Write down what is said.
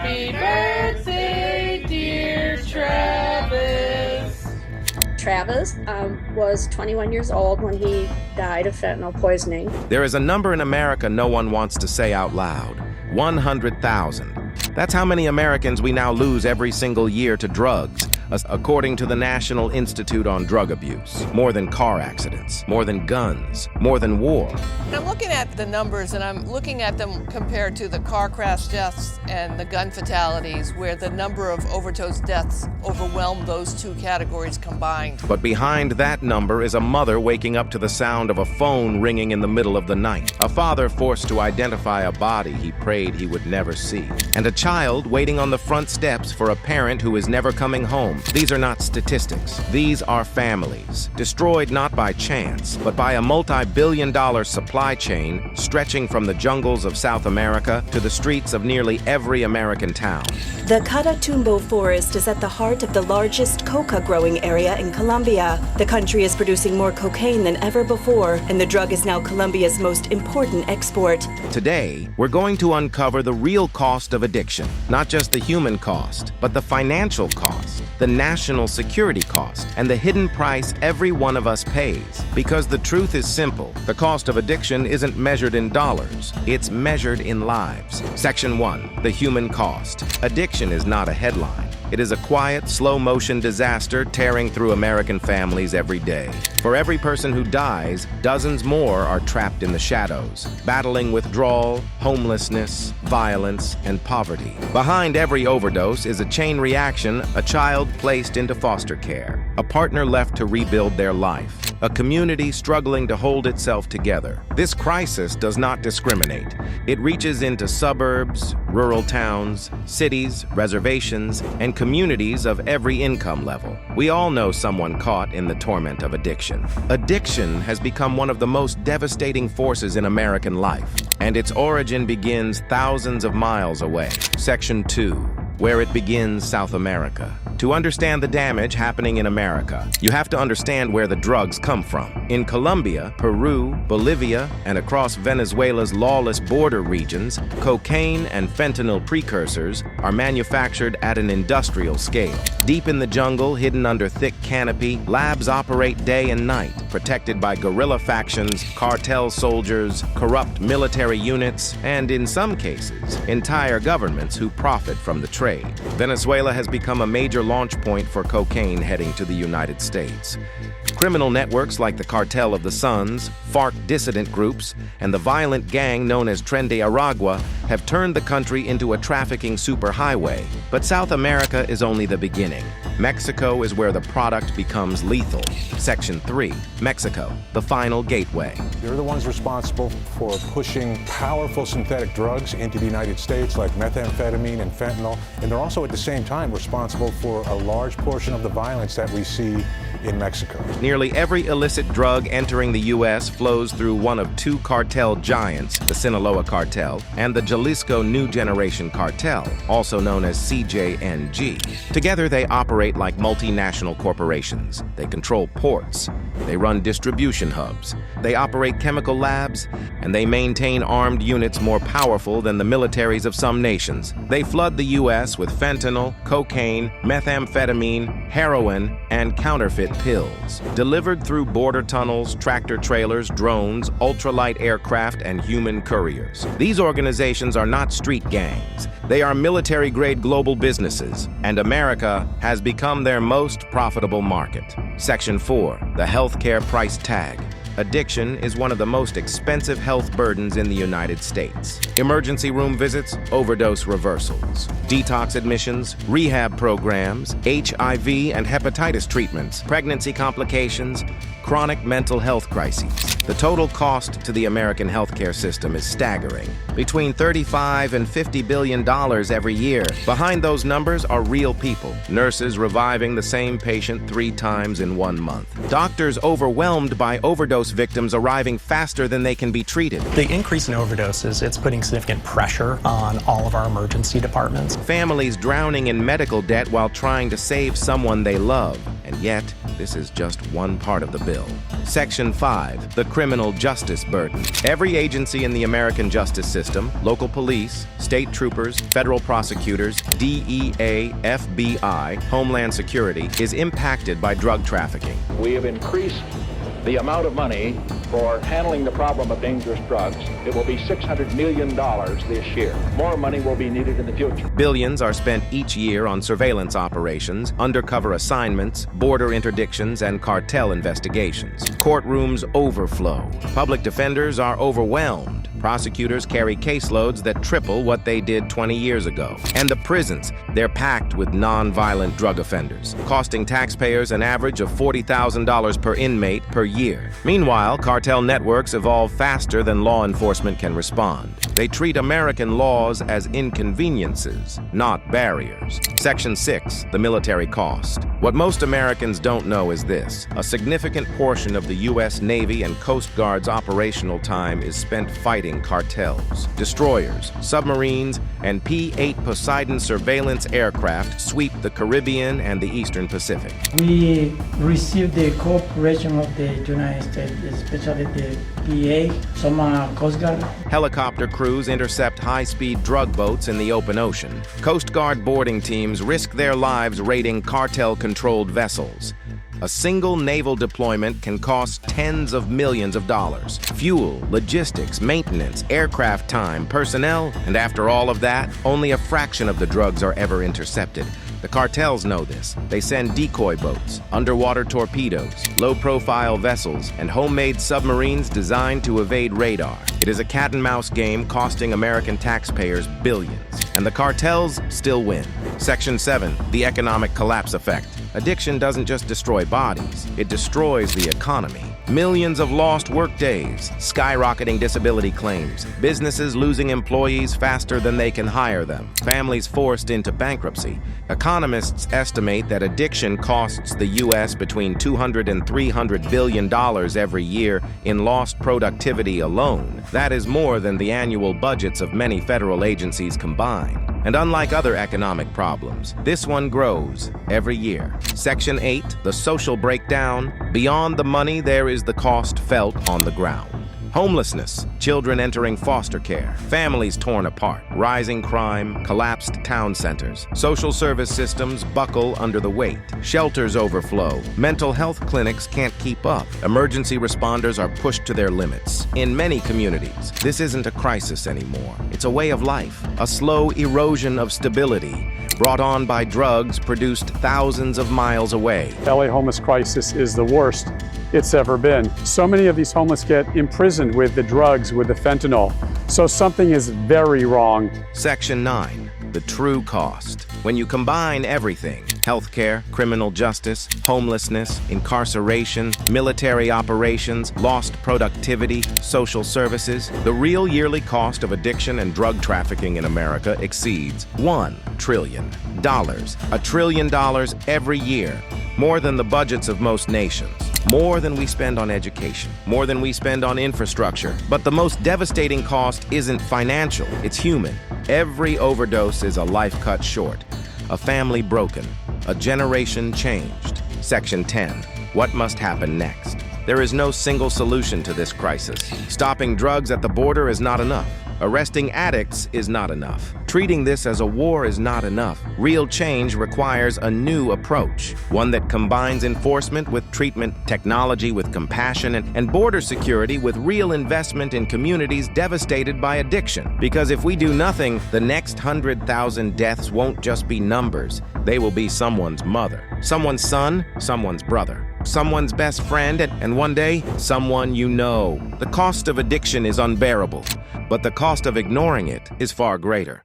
Happy birthday, dear Travis. Travis was 21 years old when he died of fentanyl poisoning. There is a number in America no one wants to say out loud. 100,000. That's how many Americans we now lose every single year to drugs, according to the National Institute on Drug Abuse. More than car accidents, more than guns, more than war. I'm looking at the numbers, and I'm looking at them compared to the car crash deaths and the gun fatalities, where the number of overdose deaths overwhelm those two categories combined. But behind that number is a mother waking up to the sound of a phone ringing in the middle of the night, a father forced to identify a body he prayed he would never see, and a child waiting on the front steps for a parent who is never coming home. These are not statistics. These are families, destroyed not by chance, but by a multi-billion-dollar supply chain stretching from the jungles of South America to the streets of nearly every American town. The Catatumbo forest is at the heart of the largest coca growing area in Colombia. The country is producing more cocaine than ever before, and the drug is now Colombia's most important export. Today, we're going to uncover the real cost of addiction, not just the human cost, but the financial cost, the national security cost, and the hidden price every one of us pays. Because the truth is simple, the cost of addiction isn't measured in dollars, it's measured in lives. Section 1, the human cost. Addiction is not a headline. It is a quiet, slow-motion disaster tearing through American families every day. For every person who dies, dozens more are trapped in the shadows, battling withdrawal, homelessness, violence, and poverty. Behind every overdose is a chain reaction, a child placed into foster care, a partner left to rebuild their life, a community struggling to hold itself together. This crisis does not discriminate. It reaches into suburbs, rural towns, cities, reservations, and communities of every income level. We all know someone caught in the torment of addiction. Addiction has become one of the most devastating forces in American life, and its origin begins thousands of miles away. Section 2, where it begins South America. To understand the damage happening in America, you have to understand where the drugs come from. In Colombia, Peru, Bolivia, and across Venezuela's lawless border regions, cocaine and fentanyl precursors are manufactured at an industrial scale. Deep in the jungle, hidden under thick canopy, labs operate day and night, protected by guerrilla factions, cartel soldiers, corrupt military units, and in some cases, entire governments who profit from the trade. Venezuela has become a major launch point for cocaine heading to the United States. Criminal networks like the Cartel of the Suns, FARC dissident groups, and the violent gang known as Tren de Aragua have turned the country into a trafficking superhighway. But South America is only the beginning. Mexico is where the product becomes lethal. Section 3, Mexico, the final gateway. They're the ones responsible for pushing powerful synthetic drugs into the United States like methamphetamine and fentanyl, and they're also at the same time responsible for a large portion of the violence that we see in Mexico. Nearly every illicit drug entering the U.S. flows through one of two cartel giants, the Sinaloa Cartel and the Jalisco New Generation Cartel, also known as CJNG. Together, they operate like multinational corporations. They control ports, they run distribution hubs, they operate chemical labs, and they maintain armed units more powerful than the militaries of some nations. They flood the U.S. with fentanyl, cocaine, methamphetamine, heroin, and counterfeit pills, delivered through border tunnels, tractor trailers, drones, ultralight aircraft, and human couriers. These organizations are not street gangs. They are military-grade global businesses, and America has become their most profitable market. Section 4, the healthcare price tag. Addiction is one of the most expensive health burdens in the United States. Emergency room visits, overdose reversals, detox admissions, rehab programs, HIV and hepatitis treatments, pregnancy complications, chronic mental health crises. The total cost to the American healthcare system is staggering, between $35 and $50 billion every year. Behind those numbers are real people, nurses reviving the same patient 3 times in 1 month, doctors overwhelmed by overdose victims arriving faster than they can be treated. The increase in overdoses, it's putting significant pressure on all of our emergency departments. Families drowning in medical debt while trying to save someone they love. And yet, this is just one part of the bill. Section 5, the criminal justice burden. Every agency in the American justice system, local police, state troopers, federal prosecutors, DEA, FBI, Homeland Security, is impacted by drug trafficking. We have increased the amount of money for handling the problem of dangerous drugs. It will be $600 million this year. More money will be needed in the future. Billions are spent each year on surveillance operations, undercover assignments, border interdictions, and cartel investigations. Courtrooms overflow. Public defenders are overwhelmed. Prosecutors carry caseloads that triple what they did 20 years ago. And the prisons, they're packed with non-violent drug offenders, costing taxpayers an average of $40,000 per inmate per year. Meanwhile, cartel networks evolve faster than law enforcement can respond. They treat American laws as inconveniences, not barriers. Section 6, the military cost. What most Americans don't know is this: a significant portion of the U.S. Navy and Coast Guard's operational time is spent fighting cartels. Destroyers, submarines, and P-8 Poseidon surveillance aircraft sweep the Caribbean and the Eastern Pacific. We received the cooperation of the United States, especially the PA, some Coast Guard. Helicopter crews intercept high-speed drug boats in the open ocean. Coast Guard boarding teams risk their lives raiding cartel-controlled vessels. A single naval deployment can cost tens of millions of dollars. Fuel, logistics, maintenance, aircraft time, personnel, and after all of that, only a fraction of the drugs are ever intercepted. The cartels know this. They send decoy boats, underwater torpedoes, low-profile vessels, and homemade submarines designed to evade radar. It is a cat-and-mouse game costing American taxpayers billions. And the cartels still win. Section 7, the economic collapse effect. Addiction doesn't just destroy bodies, it destroys the economy. Millions of lost workdays, skyrocketing disability claims, businesses losing employees faster than they can hire them, families forced into bankruptcy. Economists estimate that addiction costs the U.S. between $200 and $300 billion every year in lost productivity alone. That is more than the annual budgets of many federal agencies combined. And unlike other economic problems, this one grows every year. Section 8, the social breakdown. Beyond the money, there is the cost felt on the ground. Homelessness, children entering foster care, families torn apart, rising crime, collapsed town centers. Social service systems buckle under the weight. Shelters overflow. Mental health clinics can't keep up. Emergency responders are pushed to their limits. In many communities, this isn't a crisis anymore. It's a way of life, a slow erosion of stability, brought on by drugs produced thousands of miles away. LA homeless crisis is the worst it's ever been. So many of these homeless get imprisoned with the drugs, with the fentanyl. So something is very wrong. Section 9, the true cost. When you combine everything, healthcare, criminal justice, homelessness, incarceration, military operations, lost productivity, social services, the real yearly cost of addiction and drug trafficking in America exceeds $1 trillion. $1 trillion every year, more than the budgets of most nations. More than we spend on education, more than we spend on infrastructure. But the most devastating cost isn't financial, it's human. Every overdose is a life cut short, a family broken, a generation changed. Section 10, what must happen next? There is no single solution to this crisis. Stopping drugs at the border is not enough. Arresting addicts is not enough. Treating this as a war is not enough. Real change requires a new approach, one that combines enforcement with treatment, technology with compassion, and border security with real investment in communities devastated by addiction. Because if we do nothing, the next 100,000 deaths won't just be numbers. They will be someone's mother, someone's son, someone's brother, someone's best friend, and one day, someone you know. The cost of addiction is unbearable, but the cost of ignoring it is far greater.